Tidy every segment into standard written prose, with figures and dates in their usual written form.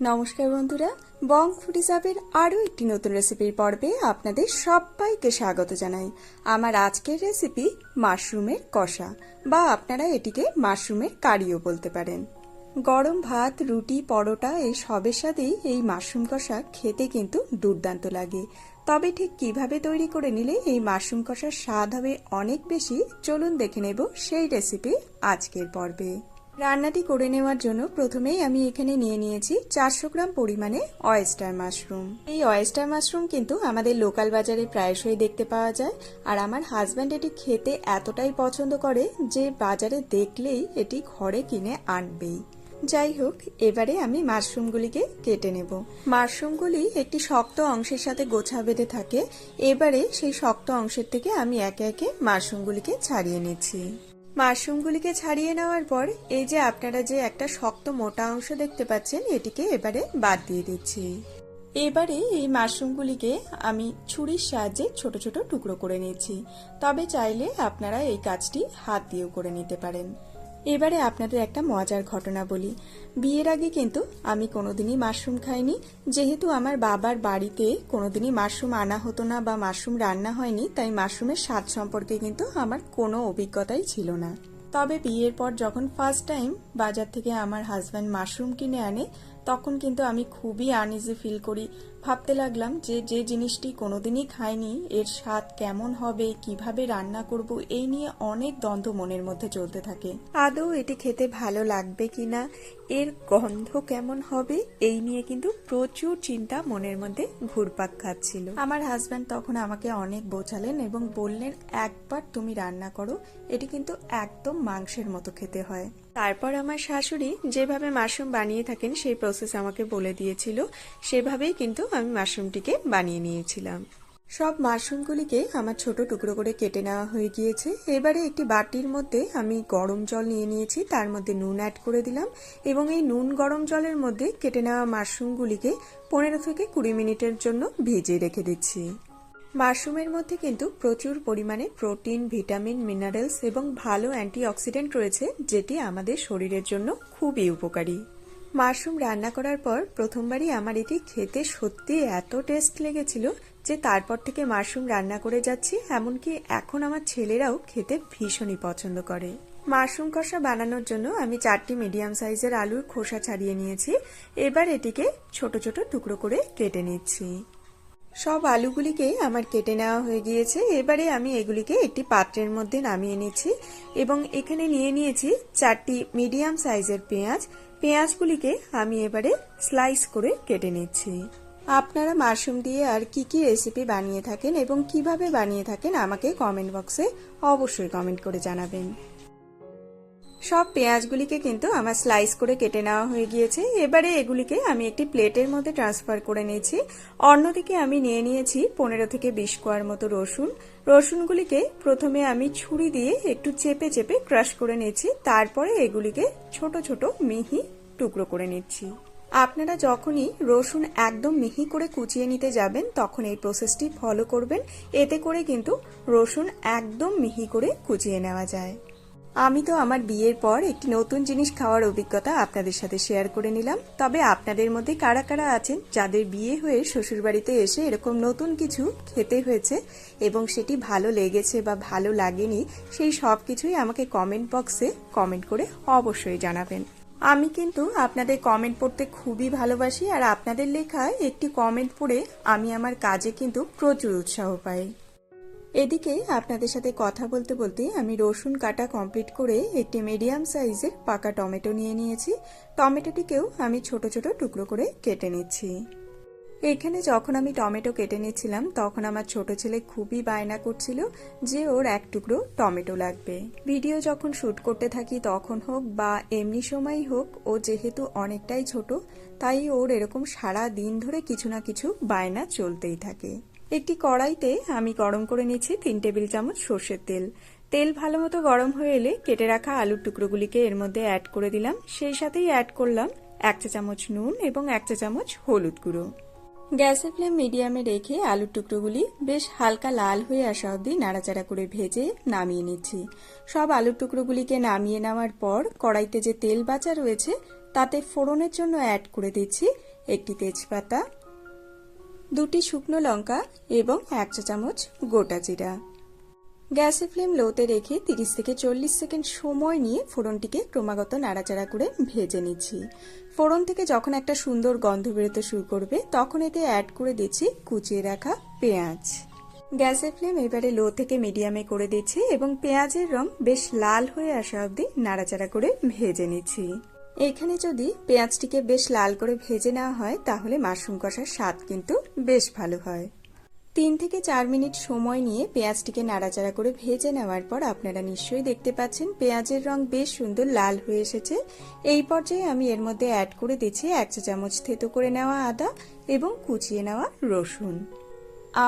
নমস্কার বন্ধুরা, বং ফুডি সাবের আরও একটি নতুন রেসিপির পর্বে আপনাদের সবাইকে স্বাগত জানাই। আমার আজকের রেসিপি মাশরুমের কষা, বা আপনারা এটিকে মাশরুমের কারিও বলতে পারেন। গরম ভাত, রুটি, পরোটা এই সবের সাথেই এই মাশরুম কষা খেতে কিন্তু দুর্দান্ত লাগে। তবে ঠিক কিভাবে তৈরি করে নিলে এই মাশরুম কষার স্বাদ হবে অনেক বেশি, চলুন দেখে নেব সেই রেসিপি আজকের পর্বে। রান্নাটি করে নেওয়ার জন্য প্রথমেই আমি এখানে নিয়ে নিয়েছি 400 গ্রাম পরিমাণে অয়েস্টার মাশরুম। এই অয়েস্টার মাশরুম কিন্তু আমাদের লোকাল বাজারে প্রায়শই দেখতে পাওয়া যায়, আর আমার হাজব্যান্ড এটি খেতে এতটাই পছন্দ করে যে বাজারে দেখলেই এটি ঘরে কিনে আনবেই। যাই হোক, এবারে আমি মাশরুমগুলিকে কেটে নেব। মাশরুমগুলি একটি শক্ত অংশের সাথে গোছা বেঁধে থাকে। এবারে সেই শক্ত অংশের থেকে আমি একে একে মাশরুমগুলিকে ছাড়িয়ে নিচ্ছি। মাশরুমগুলিকে ছাড়িয়ে নেওয়ার পর এই যে আপনারা যে একটা শক্ত মোটা অংশ দেখতে পাচ্ছেন, এটিকে এবারে বাদ দিয়ে দিচ্ছি। এবারে এই মাশরুমগুলিকে আমি ছুরির সাহায্যে ছোট ছোট টুকরো করে নিচ্ছি, তবে চাইলে আপনারা এই কাজটি হাত দিয়েও করে নিতে পারেন। এবারে আপনাদের একটা মজার ঘটনা বলি। বিয়ের আগে কিন্তু আমি কোনোদিনই মাশরুম খাইনি। যেহেতু আমার বাবার বাড়িতে কোনোদিনই মাশরুম আনা হতো না বা মাশরুম রান্না হয়নি, তাই মাশরুমের স্বাদ সম্পর্কে কিন্তু আমার কোনো অভিজ্ঞতাই ছিল না। তবে বিয়ের পর যখন ফার্স্ট টাইম বাজার থেকে আমার হাজব্যান্ড মাশরুম কিনে আনে, তখন কিন্তু আমি খুবই আনইজি ফিল করি। ভাবতে লাগলাম যে যে জিনিসটি কোনোদিনই খাইনি এর স্বাদ কেমন হবে, কিভাবে রান্না করব, এই নিয়ে অনেক দ্বন্দ্ব মনের মধ্যে চলতে থাকে। আদৌ এটি খেতে ভালো লাগবে কিনা, এর গন্ধ কেমন হবে, এই নিয়ে কিন্তু প্রচুর চিন্তা মনের মধ্যে ঘুরপাক খাচ্ছিল। আমার হাজব্যান্ড তখন আমাকে অনেক বোঝালেন এবং বললেন, একবার তুমি রান্না করো, এটি কিন্তু একদম মাংসের মতো খেতে হয়। তারপর আমার শাশুড়ি যেভাবে মাশরুম বানিয়ে থাকেন সেই প্রসেস আমাকে বলে দিয়েছিল, সেভাবেই কিন্তু আমি মাশরুমটিকে বানিয়ে নিয়েছিলাম। সব মাশরুমগুলিকে আমার ছোট টুকরো করে কেটে নেওয়া হয়ে গিয়েছে। এবারে একটি বাটির মধ্যে আমি গরম জল নিয়ে নিয়েছি, তার মধ্যে নুন অ্যাড করে দিলাম এবং এই নুন গরম জলের মধ্যে কেটে নেওয়া মাশরুমগুলিকে 15 থেকে 20 মিনিটের জন্য ভিজিয়ে রেখে দিচ্ছি। মাশরুমের মধ্যে কিন্তু প্রচুর পরিমাণে প্রোটিন, ভিটামিন, মিনারেলস এবং ভালো অ্যান্টিঅক্সিডেন্ট রয়েছে, যেটি আমাদের শরীরের জন্য খুবই উপকারী। মাশরুম রান্না করার পর প্রথমবারই আমার এটি খেতে সত্যি এত টেস্ট লেগেছিল যে তারপর থেকে মাশরুম রান্না করে যাচ্ছি, এমনকি এখন আমার ছেলেরাও খেতে ভীষণই পছন্দ করে। মাশরুম কষা বানানোর জন্য আমি 4টি মিডিয়াম সাইজের আলুর খোসা ছাড়িয়ে নিয়েছি। এবার এটিকে ছোট ছোট টুকরো করে কেটে নিচ্ছি। সব আলুগুলিকে আমার কেটে নেওয়া হয়ে গিয়েছে। এবারে আমি এগুলিকে একটি পাত্রের মধ্যে নামিয়ে নিচ্ছি এবং এখানে নিয়ে নিয়েছি 4টি মিডিয়াম সাইজের পেঁয়াজ। পেঁয়াজগুলিকে আমি এবারে স্লাইস করে কেটে নিচ্ছি। আপনারা মাশরুম দিয়ে আর কি কি রেসিপি বানিয়ে থাকেন এবং কিভাবে বানিয়ে থাকেন আমাকে কমেন্ট বক্সে অবশ্যই কমেন্ট করে জানাবেন। সব পেঁয়াজগুলিকে কিন্তু আমার স্লাইস করে কেটে নেওয়া হয়ে গিয়েছে। এবারে এগুলিকে আমি একটি প্লেটের মধ্যে ট্রান্সফার করে নিয়েছি। অন্যদিকে আমি নিয়ে নিয়েছি 15 থেকে 20 কোয়ার মতো রসুন। রসুনগুলিকে প্রথমে আমি ছুরি দিয়ে একটু চেপে চেপে ক্রাশ করে নিয়েছি, তারপরে এগুলিকে ছোট ছোট মিহি টুকরো করে নিচ্ছি। আপনারা যখনই রসুন একদম মিহি করে কুচিয়ে নিতে যাবেন তখন এই প্রসেসটি ফলো করবেন, এতে করে কিন্তু রসুন একদম মিহি করে কুচিয়ে নেওয়া যায়। আমি তো আমার বিয়ের পর একটি নতুন জিনিস খাওয়ার অভিজ্ঞতা আপনাদের সাথে শেয়ার করে নিলাম। তবে আপনাদের মধ্যে কারা কারা আছেন যাদের বিয়ে হয়ে শ্বশুরবাড়িতে এসে এরকম নতুন কিছু খেতে হয়েছে এবং সেটি ভালো লেগেছে বা ভালো লাগেনি, সেই সব কিছুই আমাকে কমেন্ট বক্সে কমেন্ট করে অবশ্যই জানাবেন। আমি কিন্তু আপনাদের কমেন্ট পড়তে খুবই ভালোবাসি, আর আপনাদের লেখা একটি কমেন্ট পড়ে আমি আমার কাজে কিন্তু প্রচুর উৎসাহ পাই। এদিকে আপনাদের সাথে কথা বলতে বলতে আমি রসুন কাটা কমপ্লিট করে একটি মিডিয়াম সাইজের পাকা টমেটো নিয়ে নিয়েছি। টমেটোটিকেও আমি ছোট ছোট টুকরো করে কেটে নিচ্ছি। এখানে যখন আমি টমেটো কেটে নিচ্ছিলাম তখন আমার ছোট ছেলে খুবই বায়না করছিল যে ওর এক টুকরো টমেটো লাগবে। ভিডিও যখন শুট করতে থাকি তখন হোক বা এমনি সময়ই হোক, ও যেহেতু অনেকটাই ছোট তাই ওর এরকম সারা দিন ধরে কিছু না কিছু বায়না চলতেই থাকে। একটি কড়াইতে আমি গরম করে নিচ্ছি 3 টেবিল চামচ সর্ষের তেল। তেল ভালো মতো গরম হয়ে এলে কেটে রাখা আলুর টুকরোগুলিকে এর মধ্যে অ্যাড করে দিলাম। সেই সাথেই অ্যাড করলাম 1 চা চামচ নুন এবং 1 চা চামচ হলুদ গুঁড়ো। গ্যাসের ফ্লেম মিডিয়ামে রেখে আলুর টুকরোগুলি বেশ হালকা লাল হয়ে আসা অবধি নাড়াচাড়া করে ভেজে নামিয়ে নিচ্ছি। সব আলুর টুকরোগুলিকে নামিয়ে নেওয়ার পর কড়াইতে যে তেল বাঁচা রয়েছে তাতে ফোড়নের জন্য অ্যাড করে দিচ্ছি একটি তেজপাতা, দুটি শুকনো লঙ্কা এবং 1 চা চামচ গোটা জিরা। গ্যাসের ফ্লেম লোতে রেখে 30 থেকে 40 সেকেন্ড সময় নিয়ে ফোড়নটিকে ক্রমাগত নাড়াচাড়া করে ভেজে নিচ্ছি। ফোড়ন থেকে যখন একটা সুন্দর গন্ধ বেরোতে শুরু করবে তখন এতে অ্যাড করে দিচ্ছি কুচিয়ে রাখা পেঁয়াজ। গ্যাসের ফ্লেম এবারে লো থেকে মিডিয়ামে করে দিচ্ছি এবং পেঁয়াজের রং বেশ লাল হয়ে আসা অবধি নাড়াচাড়া করে ভেজে নিচ্ছি। এখানে যদি পেঁয়াজটিকে বেশ লাল করে ভেজে নেওয়া হয় তাহলে মাশরুম কষার স্বাদ কিন্তু বেশ ভালো হয়। 3 থেকে 4 মিনিট সময় নিয়ে পেঁয়াজটিকে নাড়াচাড়া করে ভেজে নেওয়ার পর আপনারা নিশ্চয়ই দেখতে পাচ্ছেন পেঁয়াজের রং বেশ সুন্দর লাল হয়ে এসেছে। এই পর্যায়ে আমি এর মধ্যে অ্যাড করে দিচ্ছি 1 চা চামচ থেতো করে নেওয়া আদা এবং কুচিয়ে নেওয়া রসুন।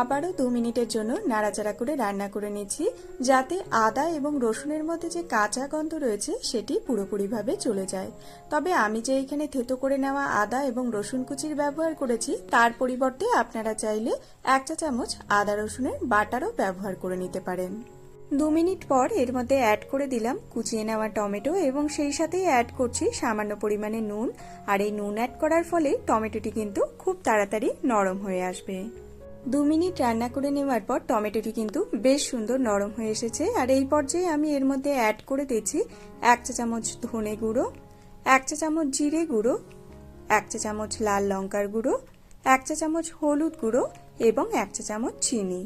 আবারও 2 মিনিটের জন্য নাড়াচাড়া করে রান্না করে নিচ্ছি, যাতে আদা এবং রসুনের মধ্যে যে কাঁচা গন্ধ রয়েছে সেটি পুরোপুরিভাবে চলে যায়। তবে আমি যে এখানে থেতো করে নেওয়া আদা এবং রসুন কুচির ব্যবহার করেছি তার পরিবর্তে আপনারা চাইলে 1 চা চামচ আদা রসুনের বাটারও ব্যবহার করে নিতে পারেন। 2 মিনিট পর এর মধ্যে অ্যাড করে দিলাম কুচিয়ে নেওয়া টমেটো এবং সেই সাথেই অ্যাড করছি সামান্য পরিমাণে নুন। আর এই নুন অ্যাড করার ফলে টমেটোটি কিন্তু খুব তাড়াতাড়ি নরম হয়ে আসবে। 2 মিনিট রান্না করে নেওয়ার পর টমেটোটি কিন্তু বেশ সুন্দর নরম হয়ে এসেছে। আর এই পর্যায়ে আমি এর মধ্যে অ্যাড করে দিচ্ছি 1 চা চামচ ধনে গুঁড়ো, 1 চা চামচ জিরে গুঁড়ো, 1 চা চামচ লাল লঙ্কার গুঁড়ো, 1 চা চামচ হলুদ গুঁড়ো এবং 1 চা চামচ চিনি।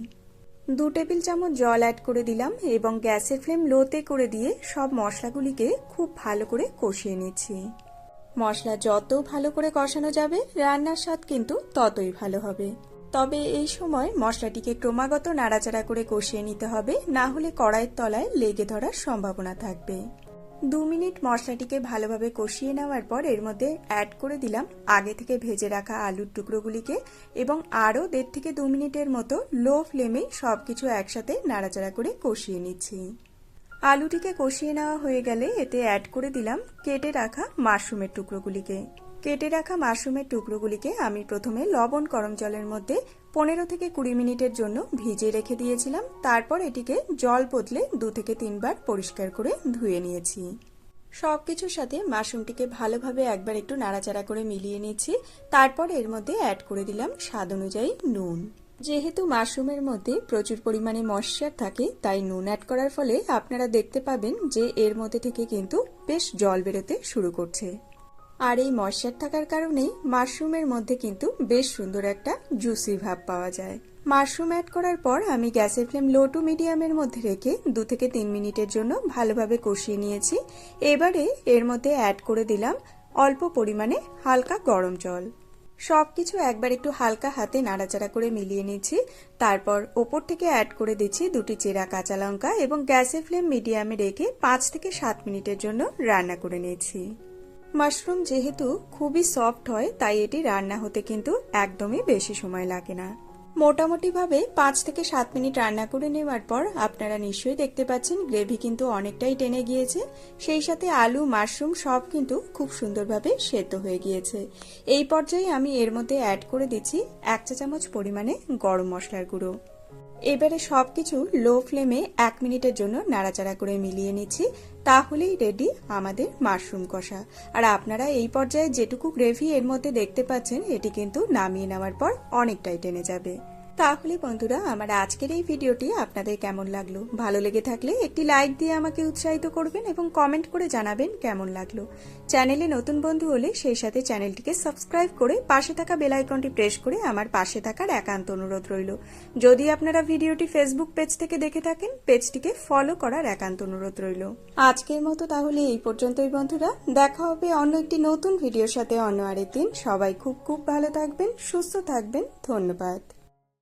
2 টেবিল চামচ জল অ্যাড করে দিলাম এবং গ্যাসের ফ্লেম লোতে করে দিয়ে সব মশলাগুলিকে খুব ভালো করে কষিয়ে নিচ্ছি। মশলা যত ভালো করে কষানো যাবে রান্নার স্বাদ কিন্তু ততই ভালো হবে। তবে এই সময় মশলাটিকে ক্রমাগত নাড়াচাড়া করে কষিয়ে নিতে হবে, না হলে কড়াইয়ের তলায় লেগে ধরার সম্ভাবনা থাকবে। 2 মিনিট মশলাটিকে ভালোভাবে কষিয়ে নেওয়ার পর এর মধ্যে অ্যাড করে দিলাম আগে থেকে ভেজে রাখা আলুর টুকরোগুলিকে এবং আরও 1.5 থেকে 2 মিনিটের মতো লো ফ্লেমে সবকিছু একসাথে নাড়াচাড়া করে কষিয়ে নিচ্ছি। আলুটিকে কষিয়ে নেওয়া হয়ে গেলে এতে অ্যাড করে দিলাম কেটে রাখা মাশরুমের টুকরোগুলিকে। কেটে রাখা মাশরুমের টুকরোগুলিকে আমি প্রথমে লবণ গরম জলের মধ্যে 15 থেকে 20 মিনিটের জন্য ভিজিয়ে রেখে দিয়েছিলাম। তারপর এটিকে জল বদলে 2 থেকে 3 বার পরিষ্কার করে ধুয়ে নিয়েছি। সবকিছুর সাথে মাশরুমটিকে ভালোভাবে একবার একটু নাড়াচাড়া করে মিলিয়ে নিচ্ছি। তারপর এর মধ্যে অ্যাড করে দিলাম স্বাদ অনুযায়ী নুন। যেহেতু মাশরুমের মধ্যে প্রচুর পরিমাণে ময়েশ্চার থাকে তাই নুন অ্যাড করার ফলে আপনারা দেখতে পাবেন যে এর মধ্যে থেকে কিন্তু বেশ জল বেরোতে শুরু করছে। আর এই ময়েশ্চার থাকার কারণেই মাশরুমের মধ্যে কিন্তু বেশ সুন্দর একটা জুসি ভাব পাওয়া যায়। মাশরুম অ্যাড করার পর আমি গ্যাসের ফ্লেম লো টু মিডিয়ামের মধ্যে রেখে 2 থেকে 3 মিনিটের জন্য ভালোভাবে কষিয়ে নিয়েছি। এবারে এর মধ্যে অ্যাড করে দিলাম অল্প পরিমাণে হালকা গরম জল। সবকিছু একবার একটু হালকা হাতে নাড়াচাড়া করে মিলিয়ে নিচ্ছি। তারপর ওপর থেকে অ্যাড করে দিচ্ছি 2টি চেরা কাঁচা লঙ্কা এবং গ্যাসের ফ্লেম মিডিয়ামে রেখে 5 থেকে 7 মিনিটের জন্য রান্না করে নিয়েছি। মাশরুম যেহেতু খুবই সফট হয় তাই এটি রান্না হতে কিন্তু একদমই বেশি সময় লাগে না। মোটামুটি ভাবে 5 থেকে 7 মিনিট রান্না করে নেওয়ার পর আপনারা নিশ্চয়ই দেখতে পাচ্ছেন গ্রেভি কিন্তু অনেকটাই টেনে গিয়েছে। সেই সাথে আলু মাশরুম সব কিন্তু খুব সুন্দরভাবে সেদ্ধ হয়ে গিয়েছে। এই পর্যায়ে আমি এর মধ্যে অ্যাড করে দিচ্ছি 1 চা চামচ পরিমাণে গরম মশলার গুঁড়ো। এবারে সবকিছু লো ফ্লেমে 1 মিনিটের জন্য নাড়াচাড়া করে মিলিয়ে নিচ্ছি। তাহলেই রেডি আমাদের মাশরুম কষা। আর আপনারা এই পর্যায়ে যেটুকু গ্রেভি এর মধ্যে দেখতে পাচ্ছেন এটি কিন্তু নামিয়ে নেওয়ার পর অনেকটাই টেনে যাবে। তাহলে বন্ধুরা আমার আজকের এই ভিডিওটি আপনাদের কেমন লাগলো? ভালো লেগে থাকলে একটি লাইক দিয়ে আমাকে উৎসাহিত করবেন এবং কমেন্ট করে জানাবেন কেমন লাগলো। চ্যানেলে নতুন বন্ধু হলে সেই সাথে চ্যানেলটিকে সাবস্ক্রাইব করে পাশে থাকা বেল আইকনটি প্রেস করে আমার পাশে থাকার একান্ত অনুরোধ রইল। যদি আপনারা ভিডিওটি ফেসবুক পেজ থেকে দেখে থাকেন পেজটিকে ফলো করার একান্ত অনুরোধ রইল। আজকের মতো তাহলে এই পর্যন্তই বন্ধুরা, দেখা হবে অন্য একটি নতুন ভিডিওর সাথে অন্য আরেকদিন। সবাই খুব খুব ভালো থাকবেন, সুস্থ থাকবেন। ধন্যবাদ।